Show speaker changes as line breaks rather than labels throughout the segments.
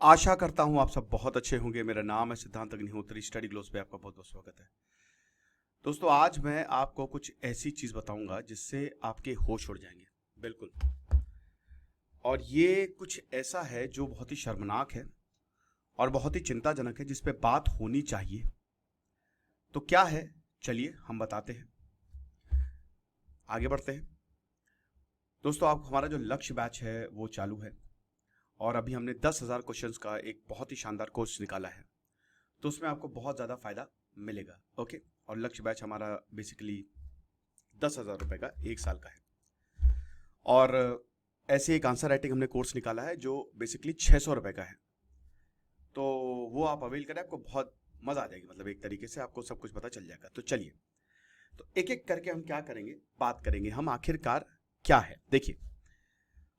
आशा करता हूं आप सब बहुत अच्छे होंगे। मेरा नाम है सिद्धांत अग्निहोत्री। स्टडी ग्लोस पे आपका बहुत बहुत स्वागत है। दोस्तों, आज मैं आपको कुछ ऐसी चीज बताऊंगा जिससे आपके होश उड़ जाएंगे। बिल्कुल। और ये कुछ ऐसा है जो बहुत ही शर्मनाक है और बहुत ही चिंताजनक है, जिस पे बात होनी चाहिए। तो क्या है, चलिए हम बताते हैं। आगे बढ़ते हैं। दोस्तों, आप हमारा जो लक्ष्य बैच है वो चालू है और अभी हमने 10,000 क्वेश्चंस का एक बहुत ही शानदार कोर्स निकाला है। तो उसमें आपको बहुत ज़्यादा फायदा मिलेगा। ओके। और लक्ष्य बैच हमारा बेसिकली 10,000 रुपये का 1 साल का है। और ऐसे एक आंसर राइटिंग हमने कोर्स निकाला है जो बेसिकली 600 रुपये का है। तो वो आप अवेल करें, आपको बहुत मज़ा आ जाएगी। मतलब एक तरीके से आपको सब कुछ पता चल जाएगा। तो चलिए, तो एक एक करके हम क्या करेंगे, बात करेंगे हम आखिरकार क्या है। देखिए,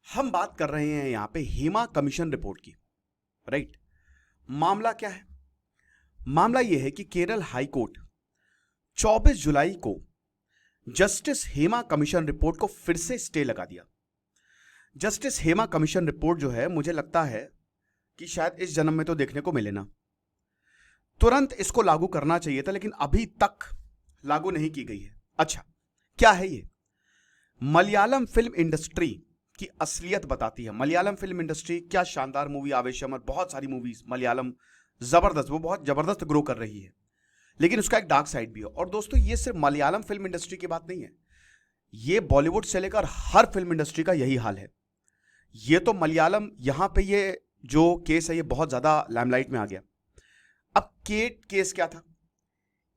हम बात कर रहे हैं यहाँ पे हेमा कमीशन रिपोर्ट की। राइट। मामला क्या है? मामला यह है कि केरल हाई कोर्ट 24 जुलाई को जस्टिस हेमा कमीशन रिपोर्ट को फिर से स्टे लगा दिया। जस्टिस हेमा कमीशन रिपोर्ट जो है, मुझे लगता है कि शायद इस जन्म में तो देखने को मिले ना। तुरंत इसको लागू करना चाहिए था, लेकिन अभी तक लागू नहीं की गई है। अच्छा, क्या है ये? मलयालम फिल्म इंडस्ट्री की असलियत बताती है। मलयालम फिल्म इंडस्ट्री, क्या शानदार मूवी आवेशम और बहुत सारी मूवीज मलयालम जबरदस्त, वो बहुत जबरदस्त ग्रो कर रही है। लेकिन उसका एक डार्क साइड भी है। और दोस्तों, ये सिर्फ मलयालम फिल्म इंडस्ट्री की बात नहीं है, ये बॉलीवुड से लेकर हर फिल्म इंडस्ट्री का यही हाल है। ये तो मलयालम, यहां पे ये जो केस है ये बहुत ज्यादा लाइमलाइट में आ गया। अब केस क्या था?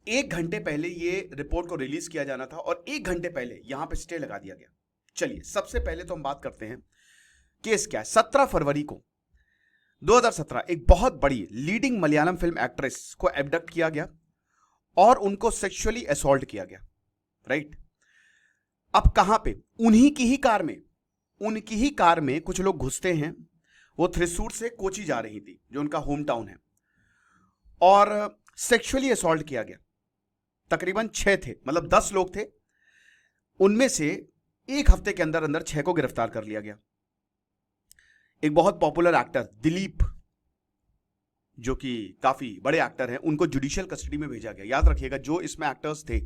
1 घंटे पहले ये रिपोर्ट को रिलीज किया जाना था और 1 घंटे पहले यहां पे स्टे लगा दिया गया। चलिए, सबसे पहले तो हम बात करते हैं केस क्या है। 17 फरवरी को 2017 एक बहुत बड़ी लीडिंग मलयालम फिल्म एक्ट्रेस को एबडक्ट किया गया और उनको सेक्सुअली असॉल्ट किया गया। राइट। अब कहां पे? उनकी ही कार में कुछ लोग घुसते हैं। वो थ्रिसूर से कोची जा रही थी, जो उनका होम टाउन है, और सेक्सुअली असॉल्ट किया गया। तकरीबन 6 थे, मतलब 10 लोग थे। उनमें से एक हफ्ते के अंदर अंदर 6 को गिरफ्तार कर लिया गया। एक बहुत पॉपुलर एक्टर दिलीप, जो कि काफी बड़े एक्टर हैं, उनको जुडिशियल कस्टडी में भेजा गया। याद रखिएगा, जो इसमें एक्टर्स थे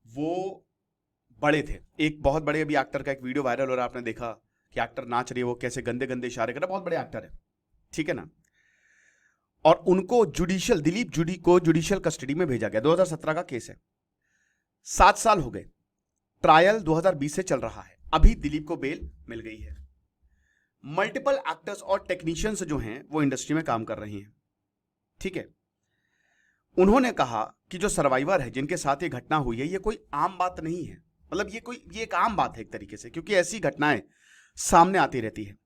वो बड़े थे। एक बहुत बड़े अभी एक्टर का एक वीडियो वायरल हो रहा है, आपने देखा कि एक्टर नाच रही है, वो कैसे गंदे गंदे इशारे कर रहा है। बहुत बड़े एक्टर है, ठीक है ना। और उनको दिलीप जुडी को जुडिशियल कस्टडी में भेजा गया। 2017 का केस है। 7 साल हो गए। ट्रायल 2020 से चल रहा है। अभी दिलीप को बेल मिल गई है। मल्टीपल एक्टर्स और टेक्नीशियंस जो हैं वो इंडस्ट्री में काम कर रहे हैं, ठीक है। उन्होंने कहा कि जो सर्वाइवर है, जिनके साथ ये घटना हुई है, ये कोई आम बात नहीं है। मतलब ये एक आम बात है एक तरीके से, क्योंकि ऐसी घटनाएं सामने आती रहती है।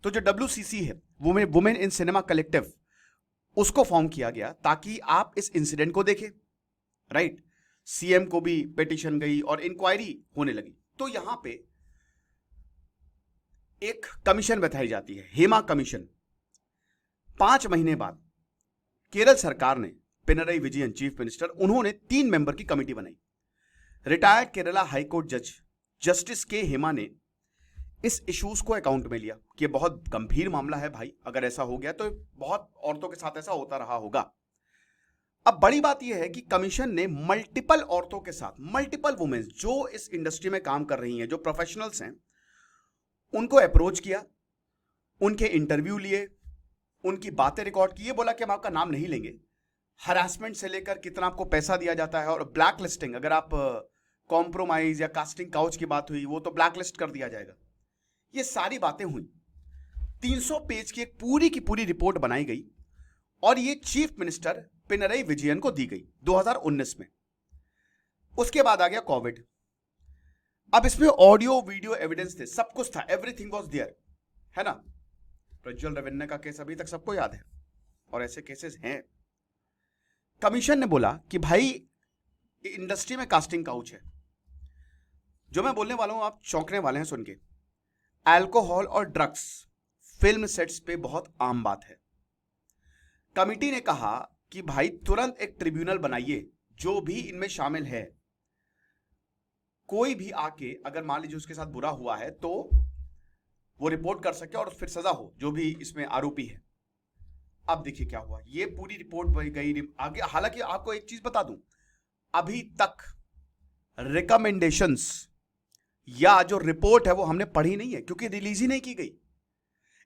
तो जो WCC है, वुमेन इन सिनेमा कलेक्टिव, उसको फॉर्म किया गया ताकि आप इस इंसिडेंट को देखें। राइट। सीएम को भी पिटीशन गई और इंक्वायरी होने लगी। तो यहां पे एक कमीशन बैठाई जाती है, हेमा कमीशन। 5 महीने बाद केरल सरकार ने, पिनरई विजयन चीफ मिनिस्टर, उन्होंने 3 मेंबर की कमेटी बनाई। रिटायर्ड केरला हाईकोर्ट जज जस्टिस के हेमा ने इस इश्यूज को अकाउंट में लिया कि ये बहुत गंभीर मामला है भाई। अगर ऐसा हो गया तो बहुत औरतों के साथ ऐसा होता रहा होगा। अब बड़ी बात यह है कि कमीशन ने मल्टीपल औरतों के साथ, मल्टीपल वुमेन्स जो इस इंडस्ट्री में काम कर रही हैं, जो प्रोफेशनल्स हैं, उनको अप्रोच किया, उनके इंटरव्यू लिए, उनकी बातें रिकॉर्ड की। ये बोला कि हम आपका नाम नहीं लेंगे। हरासमेंट से लेकर कितना आपको पैसा दिया जाता है, और ब्लैक लिस्टिंग, अगर आप कॉम्प्रोमाइज या कास्टिंग काउच की बात हुई, वो तो ब्लैक लिस्ट कर दिया जाएगा। ये सारी बातें हुई। 300 पेज की एक पूरी की पूरी रिपोर्ट बनाई गई और ये चीफ मिनिस्टर पिनरई विजयन को दी गई 2019 में। उसके बाद आ गया कोविड। अब इसमें ऑडियो वीडियो एविडेंस थे, सब कुछ था, एवरीथिंग वाज देयर, है ना। प्रज्वल रविन्ना का केस अभी तक सबको याद है, और ऐसे केसेस हैं। कमीशन ने बोला कि भाई, इंडस्ट्री में कास्टिंग काउच है। जो मैं बोलने वाला हूं आप चौंकने वाले हैं सुन के। अल्कोहल और ड्रग्स फिल्म सेट्स पे बहुत आम बात है। कमिटी ने कहा कि भाई तुरंत एक ट्रिब्यूनल बनाइए, जो भी इनमें शामिल है, कोई भी आके अगर मान लीजिए उसके साथ बुरा हुआ है तो वो रिपोर्ट कर सके और फिर सजा हो जो भी इसमें आरोपी है। अब देखिए क्या हुआ, ये पूरी रिपोर्ट गई आगे। हालांकि आपको एक चीज बता दूं, अभी तक रिकमेंडेशंस या जो रिपोर्ट है वो हमने पढ़ी नहीं है, क्योंकि रिलीज ही नहीं की गई।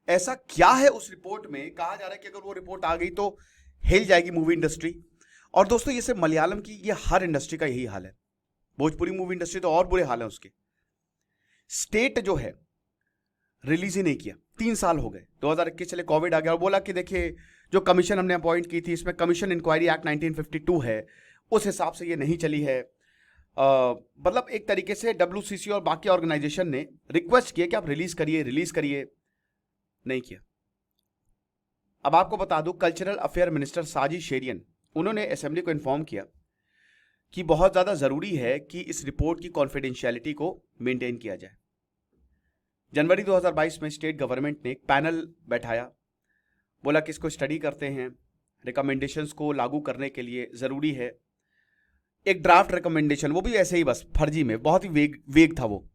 ऐसा क्या है उस रिपोर्ट में, कहा जा रहा है कि अगर वो रिपोर्ट आ गई तो हिल जाएगी मूवी इंडस्ट्री। और दोस्तों, ये सिर्फ मलयालम की, ये हर इंडस्ट्री का यही हाल है। भोजपुरी मूवी इंडस्ट्री तो और बुरे हाल है उसके। स्टेट जो है रिलीज ही नहीं किया, 3 साल हो गए। 2021 चले, कोविड आ गया और बोला कि देखिए जो कमीशन हमने अपॉइंट की थी, इसमें कमीशन इंक्वायरी एक्ट 1952 है, उस हिसाब से ये नहीं चली है। मतलब एक तरीके से WCC और बाकी ऑर्गेनाइजेशन ने रिक्वेस्ट किया कि आप रिलीज करिए, नहीं किया। अब आपको बता दूं, कल्चरल अफेयर मिनिस्टर साजी शेरियन, उन्होंने असेंबली को इन्फॉर्म किया कि बहुत ज्यादा जरूरी है कि इस रिपोर्ट की कॉन्फिडेंशियलिटी को मेंटेन किया जाए। जनवरी 2022 में स्टेट गवर्नमेंट ने एक पैनल बैठाया, बोला कि इसको स्टडी करते हैं, रिकमेंडेशंस को लागू करने के लिए जरूरी है। एक ड्राफ्ट रिकमेंडेशन, वो भी ऐसे ही बस फर्जी में, बहुत ही वेग था वो।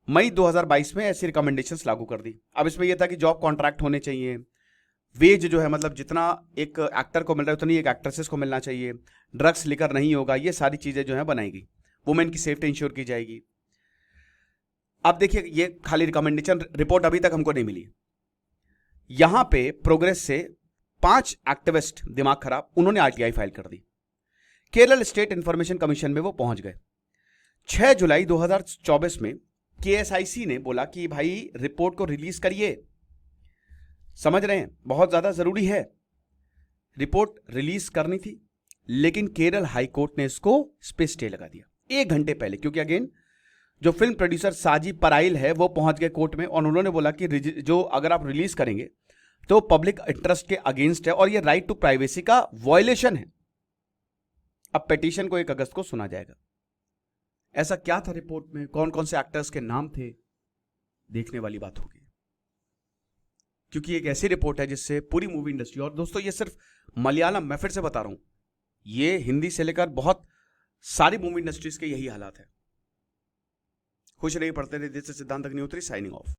मई 2022 में ऐसी रिकमेंडेशंस लागू कर दी। अब इसमें यह था कि जॉब कॉन्ट्रैक्ट होने चाहिए, वेज जो है मतलब जितना एक एक्टर को मिल रहा है उतनी एक एक्ट्रेसेस को मिलना चाहिए, ड्रग्स लिकर नहीं होगा, ये सारी चीजें जो है बनाएगी, वुमेन की सेफ्टी इंश्योर की जाएगी। अब देखिए, ये खाली रिकमेंडेशन, रिपोर्ट अभी तक हमको नहीं मिली। यहां पे प्रोग्रेस से 5 एक्टिविस्ट दिमाग खराब, उन्होंने RTI फाइल कर दी। केरल स्टेट इंफॉर्मेशन कमीशन में वो पहुंच गए। 6 जुलाई 2024 में KSIC ने बोला कि भाई रिपोर्ट को रिलीज करिए, समझ रहे हैं, बहुत ज्यादा जरूरी है। रिपोर्ट रिलीज करनी थी, लेकिन केरल हाई कोर्ट ने इसको स्टे लगा दिया 1 घंटे पहले, क्योंकि अगेन जो फिल्म प्रोड्यूसर साजी पराइल है वो पहुंच गए कोर्ट में और उन्होंने बोला कि जो अगर आप रिलीज करेंगे तो पब्लिक इंटरेस्ट के अगेंस्ट है और ये राइट टू प्राइवेसी का वायलेशन है। अब पिटीशन को 1 अगस्त को सुना जाएगा। ऐसा क्या था रिपोर्ट में, कौन कौन से एक्टर्स के नाम थे, देखने वाली बात होगी, क्योंकि एक ऐसी रिपोर्ट है जिससे पूरी मूवी इंडस्ट्री, और दोस्तों ये सिर्फ मलयालम, मैं फिर से बता रहा हूं, ये हिंदी से लेकर बहुत सारी मूवी इंडस्ट्रीज के यही हालात है। खुश रहिए, पढ़ते रहिए। दिस इज सिद्धांत अग्निहोत्री, साइनिंग ऑफ।